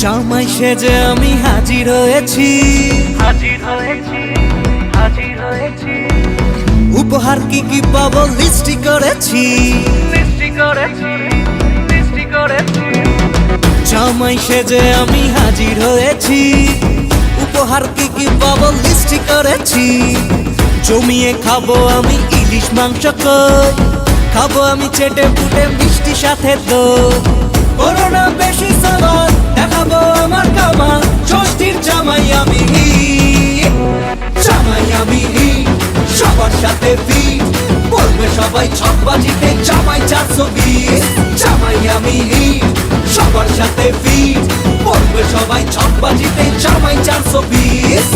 জামাই সেজে আমি হাজির হয়েছি, উপহার কি কি পাবো লিস্টি করেছি। জামাই সেজে আমি হাজির হয়েছি, উপহার কি কি পাবো লিস্টি করেছি। জমিয়ে খাবো আমি ইলিশ মাংস কই, খাবো আমি চেটে পুটে মিষ্টি সাথে দই। করোনা বেশি সাবান দেখাবো আমার কামাল, ষষ্ঠীর জামাই আমি হিট, জামাই আমি হিট, সবার সাথে ফিট, বলবে সবাই ছকবাজিতে জামাই 420। জামাই আমি হিট, সবার সাথে ফিট, বলবে সবাই ছকবাজিতে জামাই 420।